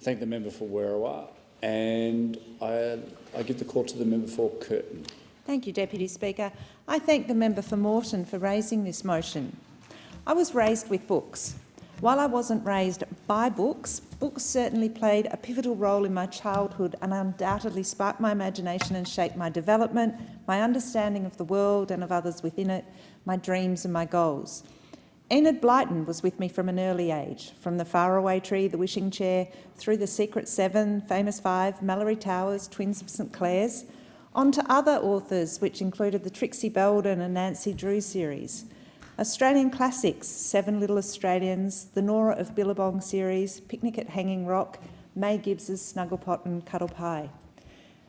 Thank the member for Werriwa, and I give the call to the member for Curtin. Thank you, Deputy Speaker. I thank the member for Moreton for raising this motion. I was raised with books. While I wasn't raised by books, books certainly played a pivotal role in my childhood and undoubtedly sparked my imagination and shaped my development, my understanding of the world and of others within it, my dreams and my goals. Enid Blyton was with me from an early age, from the Faraway Tree, the Wishing Chair, through the Secret Seven, Famous Five, Malory Towers, Twins of St Clare's, on to other authors which included the Trixie, Belden and Nancy Drew series, Australian classics, Seven Little Australians, the Norah of Billabong series, Picnic at Hanging Rock, May Gibbs's Snugglepot and Cuddlepie.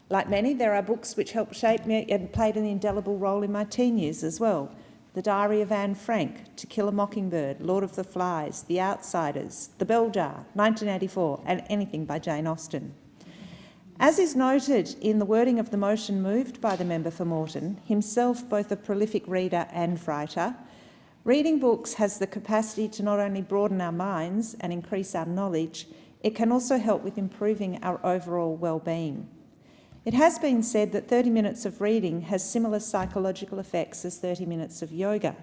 Like many, there are books which helped shape me and played an indelible role in my teen years as well. The Diary of Anne Frank, To Kill a Mockingbird, Lord of the Flies, The Outsiders, The Bell Jar, 1984, and anything by Jane Austen. As is noted in the wording of the motion moved by the member for Moreton, himself both a prolific reader and writer, reading books has the capacity to not only broaden our minds and increase our knowledge, it can also help with improving our overall well-being. It has been said that 30 minutes of reading has similar psychological effects as 30 minutes of yoga.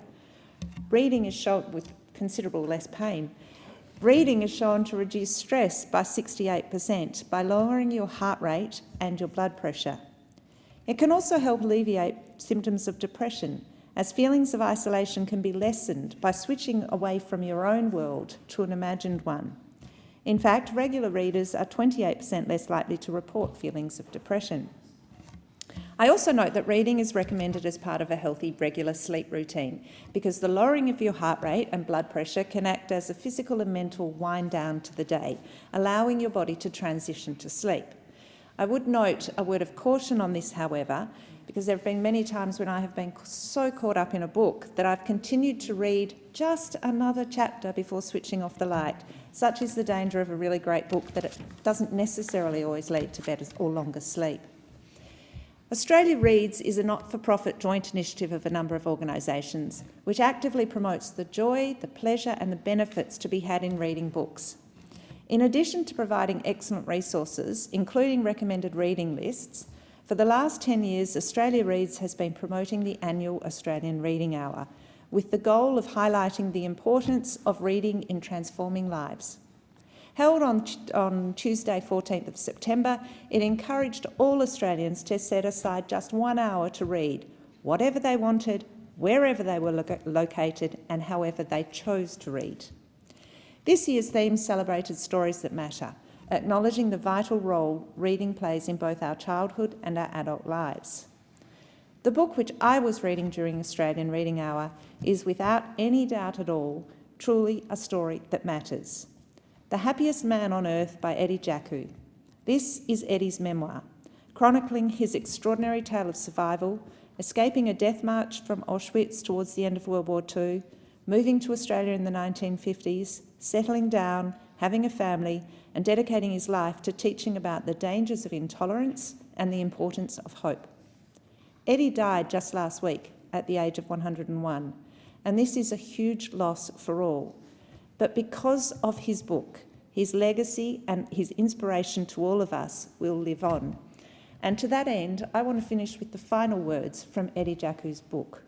Reading is shown with considerable less pain. Reading is shown to reduce stress by 68% by lowering your heart rate and your blood pressure. It can also help alleviate symptoms of depression, as feelings of isolation can be lessened by switching away from your own world to an imagined one. In fact, regular readers are 28% less likely to report feelings of depression. I also note that reading is recommended as part of a healthy, regular sleep routine because the lowering of your heart rate and blood pressure can act as a physical and mental wind down to the day, allowing your body to transition to sleep. I would note a word of caution on this, however, because there have been many times when I have been so caught up in a book that I've continued to read just another chapter before switching off the light. Such is the danger of a really great book that it doesn't necessarily always lead to better or longer sleep. Australia Reads is a not-for-profit joint initiative of a number of organisations which actively promotes the joy, the pleasure and the benefits to be had in reading books. In addition to providing excellent resources, including recommended reading lists, for the last 10 years, Australia Reads has been promoting the annual Australian Reading Hour, with the goal of highlighting the importance of reading in transforming lives. Held on Tuesday, 14th of September, it encouraged all Australians to set aside just 1 hour to read, whatever they wanted, wherever they were located, and however they chose to read. This year's theme celebrated stories that matter, acknowledging the vital role reading plays in both our childhood and our adult lives. The book which I was reading during Australian Reading Hour is, without any doubt at all, truly a story that matters. The Happiest Man on Earth by Eddie Jacku. This is Eddie's memoir, chronicling his extraordinary tale of survival, escaping a death march from Auschwitz towards the end of World War II, moving to Australia in the 1950s, settling down, having a family, and dedicating his life to teaching about the dangers of intolerance and the importance of hope. Eddie died just last week at the age of 101, and this is a huge loss for all. But because of his book, his legacy and his inspiration to all of us will live on. And to that end, I want to finish with the final words from Eddie Jacku's book.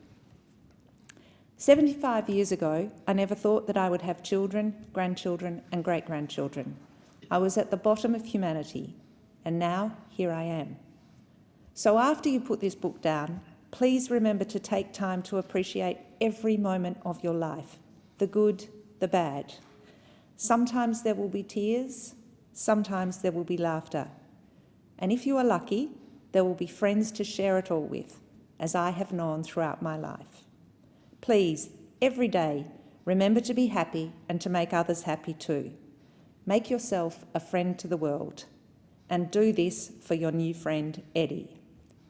75 years ago, I never thought that I would have children, grandchildren and great-grandchildren. I was at the bottom of humanity, and now here I am. So after you put this book down, please remember to take time to appreciate every moment of your life, the good, the bad. Sometimes there will be tears, sometimes there will be laughter. And if you are lucky, there will be friends to share it all with, as I have known throughout my life. Please, every day, remember to be happy and to make others happy too. Make yourself a friend to the world, and do this for your new friend, Eddie.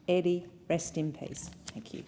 Eddie, rest in peace. Thank you.